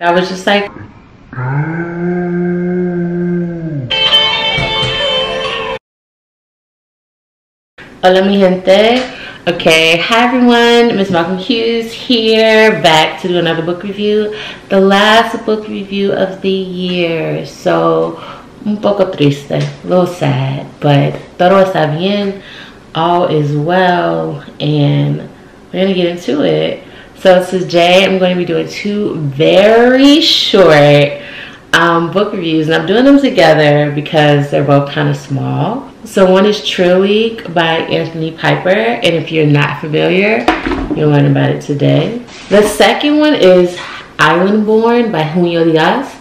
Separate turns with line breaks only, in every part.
I was just like, hola mi gente. Okay, hi everyone, MsMalcolmHughes here, back to do another book review. The last book review of the year. So, un poco triste, a little sad, but todo está bien, all is well, and we're gonna get into it. So today I'm going to be doing two very short book reviews, and I'm doing them together because they're both kind of small. So one is Trill League by Anthony Piper, and if you're not familiar, you'll learn about it today. The second one is Islandborn by Junot Diaz,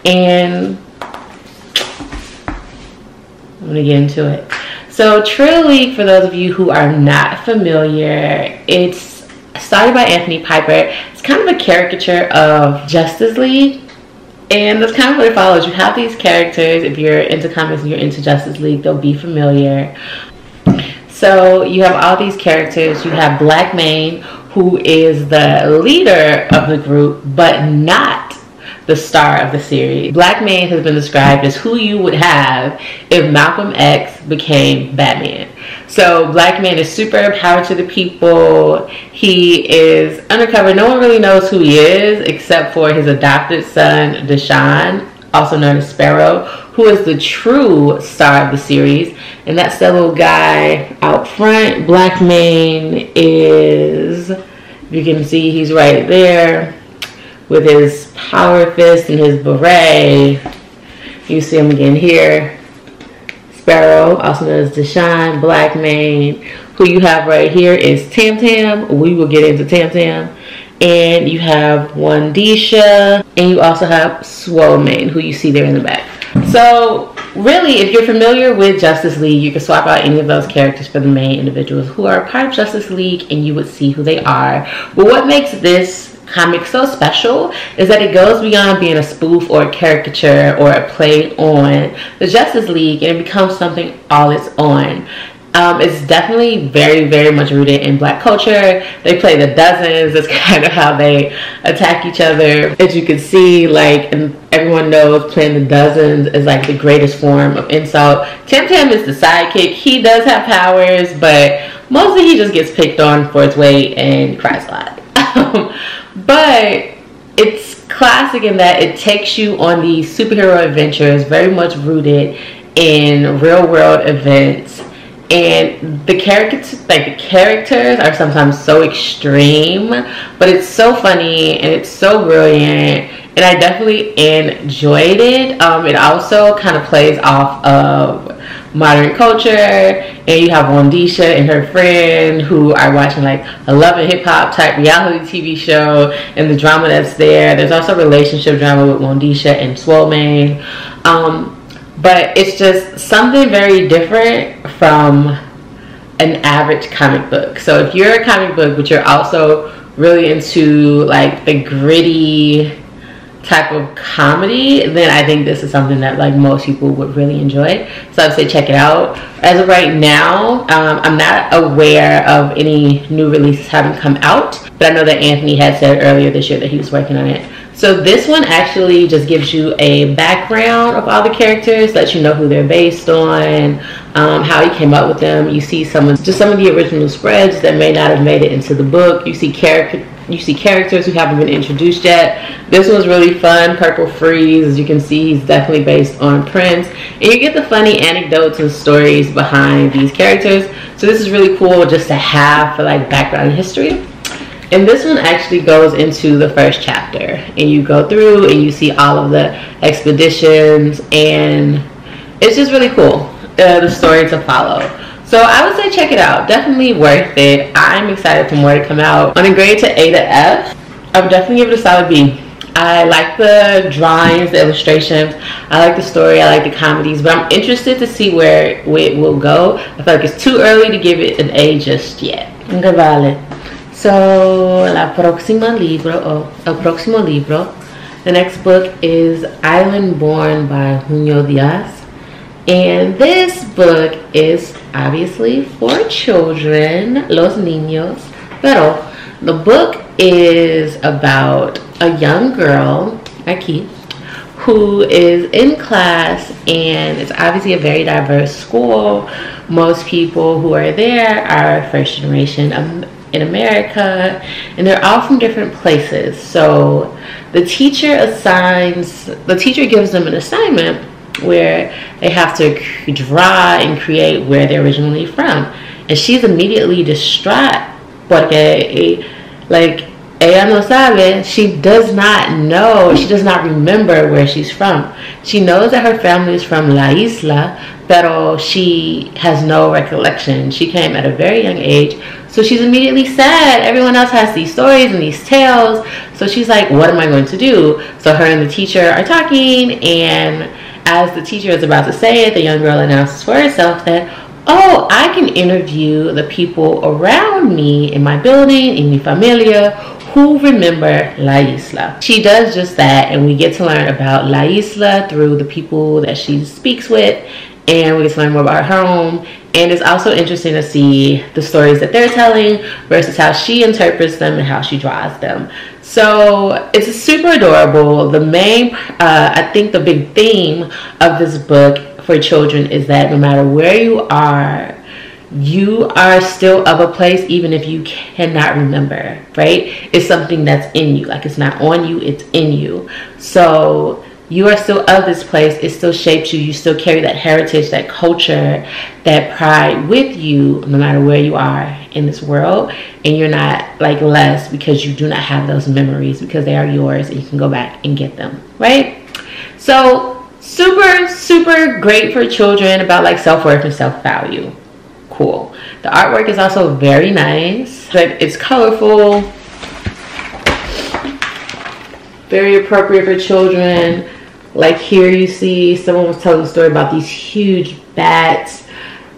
and I'm gonna get into it. So Trill League, for those of you who are not familiar, it's started by Anthony Piper. It's kind of a caricature of Justice League, and that's kind of what it follows. You have these characters. If you're into comics and you're into Justice League, they'll be familiar. So you have all these characters. You have Black Mane, who is the leader of the group, but not the star of the series. Black Mane has been described as who you would have if Malcolm X became Batman. So Black Mane is super power to the people. He is undercover. No one really knows who he is except for his adopted son, Deshaun, also known as Sparrow, who is the true star of the series. And that's the little guy out front. Black Mane is, if you can see, he's right there with his power fist and his beret. You see him again here. Sparrow, also known as Deshaun. Black Mane. Who you have right here is Tam Tam. We will get into Tam Tam. And you have Wandisha. And you also have Swole Mane, who you see there in the back. So really, if you're familiar with Justice League, you can swap out any of those characters for the main individuals who are part of Justice League, and you would see who they are. But what makes this comic so special is that it goes beyond being a spoof or a caricature or a play on the Justice League, and it becomes something all its own. It's definitely very, very much rooted in Black culture. They play the dozens. That's kind of how they attack each other. As you can see, like, and everyone knows playing the dozens is like the greatest form of insult. Tam Tam is the sidekick. He does have powers, but mostly he just gets picked on for his weight and cries a lot. But it's classic in that it takes you on these superhero adventures, very much rooted in real world events. And the characters are sometimes so extreme, but it's so funny and it's so brilliant, and I definitely enjoyed it. It also kind of plays off of modern culture, and you have Wandisha and her friend who are watching like a love and hip hop type reality TV show, and the drama that's there. There's also relationship drama with Wandisha and Swole Mane. But it's just something very different from an average comic book. So if you're a comic book, but you're also really into like the gritty type of comedy, then I think this is something that like most people would really enjoy. So I'd say check it out. As of right now, I'm not aware of any new releases having come out, but I know that Anthony had said earlier this year that he was working on it. So this one actually just gives you a background of all the characters, lets you know who they're based on, how he came up with them. You see some of the original spreads that may not have made it into the book. You see characters who haven't been introduced yet. This was really fun. Purple Freeze, as you can see, he's definitely based on Prince. And you get the funny anecdotes and stories behind these characters. So this is really cool just to have for like background history. And this one actually goes into the first chapter, and you go through and you see all of the expeditions, and it's just really cool, the story to follow. So I would say check it out. Definitely worth it. I'm excited for more to come out. On a grade to A to F, I would definitely give it a solid B. I like the drawings, the illustrations. I like the story. I like the comedies. But I'm interested to see where it will go. I feel like it's too early to give it an A just yet. Okay, vale. So, el próximo libro, the next book is Islandborn by Junot Diaz. And this book is obviously for children, los niños. Pero the book is about a young girl, Aki, who is in class, and it's obviously a very diverse school. Most people who are there are first generation in America, and they're all from different places. So the teacher gives them an assignment where they have to draw and create where they're originally from. And she's immediately distraught porque, like, ella no sabe, she does not remember where she's from. She knows that her family is from La Isla, pero she has no recollection. She came at a very young age, so she's immediately sad. Everyone else has these stories and these tales, so she's like, what am I going to do? So her and the teacher are talking, and as the teacher is about to say it, the young girl announces for herself that, oh, I can interview the people around me in my building, in mi familia, who remember La Isla. She does just that, and we get to learn about La Isla through the people that she speaks with, and we get to learn more about her home. And it's also interesting to see the stories that they're telling versus how she interprets them and how she draws them. So it's super adorable. The main, I think the big theme of this book for children is that no matter where you are still of a place, even if you cannot remember, right? It's something that's in you. Like, it's not on you, it's in you. So you are still of this place. It still shapes you. You still carry that heritage, that culture, that pride with you, no matter where you are in this world. And you're not like less because you do not have those memories, because they are yours and you can go back and get them, right? So super great for children, about like self-worth and self-value. Cool. The artwork is also very nice. It's colorful, very appropriate for children. Like here you see someone was telling a story about these huge bats,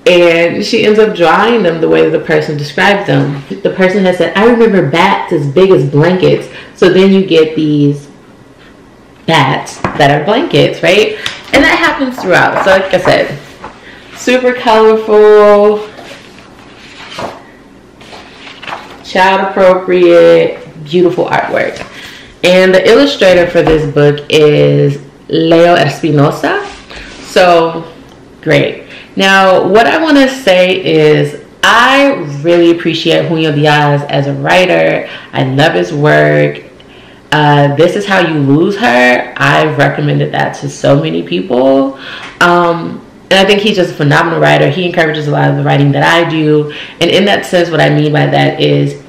and she ends up drawing them the way that the person describes them. The person has said, I remember bats as big as blankets. So then you get these bats that are blankets, right? And that happens throughout. So like I said, super colorful, child appropriate, beautiful artwork. And the illustrator for this book is Leo Espinosa. So great. Now what I want to say is I really appreciate Junot Diaz as a writer. I love his work. This Is How You Lose Her. I've recommended that to so many people. And I think he's just a phenomenal writer. He encourages a lot of the writing that I do. And in that sense, what I mean by that is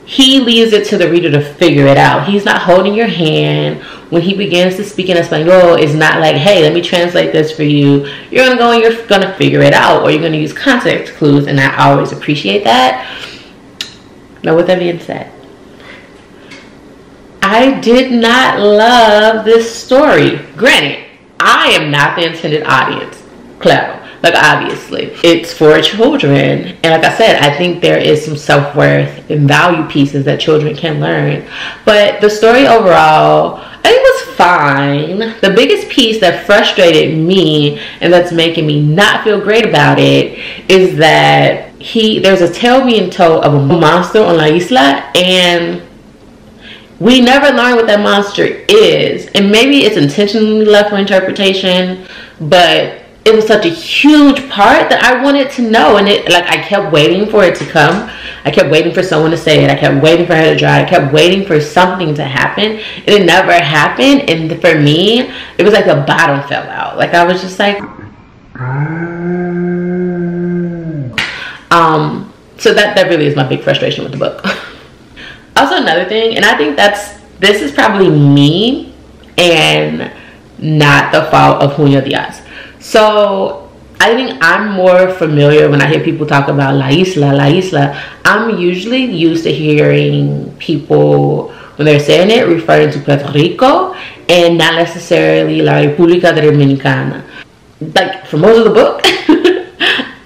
he leaves it to the reader to figure it out. He's not holding your hand. When he begins to speak in Espanol, it's not like, hey, let me translate this for you. You're going to go and you're going to figure it out, or you're going to use context clues, and I always appreciate that. Now, with that being said, I did not love this story. Granted, I am not the intended audience. Claro. Like, obviously, it's for children. And like I said, I think there is some self-worth and value pieces that children can learn. But the story overall, I think was fine. The biggest piece that frustrated me and that's making me not feel great about it is that there's a tale being told of a monster on La Isla, and we never learn what that monster is. And maybe it's intentionally left for interpretation, but it was such a huge part that I wanted to know. And I kept waiting for it to come. I kept waiting for someone to say it. I kept waiting for her to draw it. I kept waiting for something to happen. And it never happened. And for me, it was like the bottom fell out. Like, I was just like, so that really is my big frustration with the book. Also, another thing, and I think this is probably me and not the fault of Junot Diaz. So I think I'm more familiar when I hear people talk about La Isla. I'm usually used to hearing people, when they're saying it, referring to Puerto Rico and not necessarily La República Dominicana. Like, for most of the book,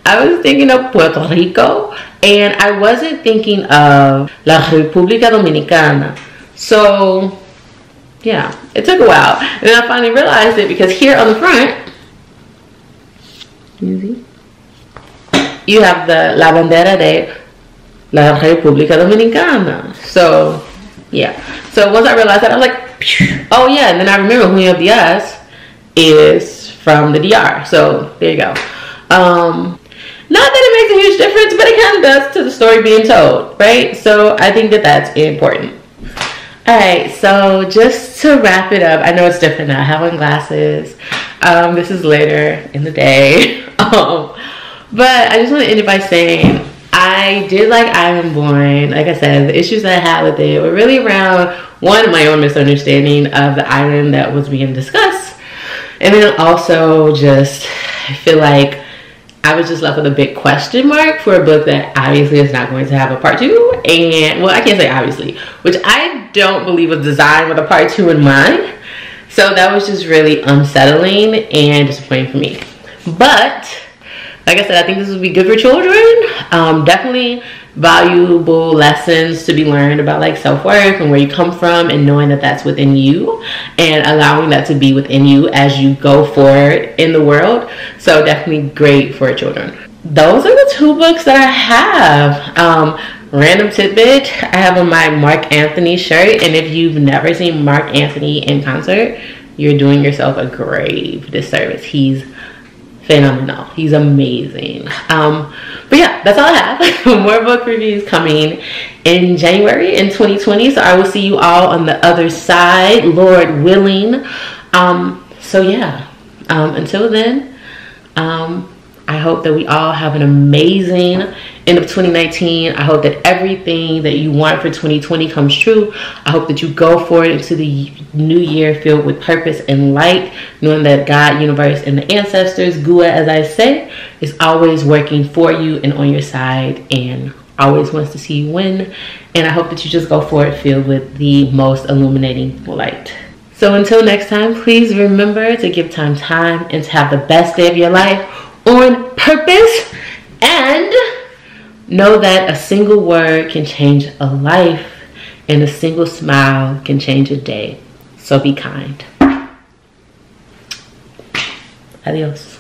I was thinking of Puerto Rico, and I wasn't thinking of La República Dominicana. So yeah, it took a while. And then I finally realized it, because here on the front, you have the La Bandera de la República Dominicana. So Yeah. So once I realized that, I was like, phew. Oh yeah, and then I remember Junot Diaz is from the DR. So there you go. Not that it makes a huge difference, but it kind of does to the story being told, right? So I think that that's important. All right, so just to wrap it up, I know it's different now. I have on glasses. This is later in the day. But I just want to end it by saying I did like Islandborn. Like I said, the issues that I had with it were really around, one, my own misunderstanding of the island that was being discussed. And then also just, I feel like I was just left with a big question mark for a book that obviously is not going to have a part 2. And, well, I can't say obviously, which I don't believe was designed with a part 2 in mind. So that was just really unsettling and disappointing for me. But, like I said, I think this would be good for children. Definitely valuable lessons to be learned about like self-worth and where you come from, and knowing that that's within you and allowing that to be within you as you go forward in the world. So definitely great for children. Those are the 2 books that I have. Random tidbit, I have on my Marc Anthony shirt, and if you've never seen Marc Anthony in concert, you're doing yourself a grave disservice. He's phenomenal. He's amazing. But yeah, that's all I have. More book reviews coming in January in 2020. So I will see you all on the other side, Lord willing. So yeah, until then, I hope that we all have an amazing end of 2019. I hope that everything that you want for 2020 comes true. I hope that you go forward into the new year filled with purpose and light, knowing that God, universe, and the ancestors, Gua as I say, is always working for you and on your side and always wants to see you win. And I hope that you just go forward filled with the most illuminating light. So until next time, please remember to give time and to have the best day of your life on purpose, and know that a single word can change a life and a single smile can change a day. So be kind. Adios.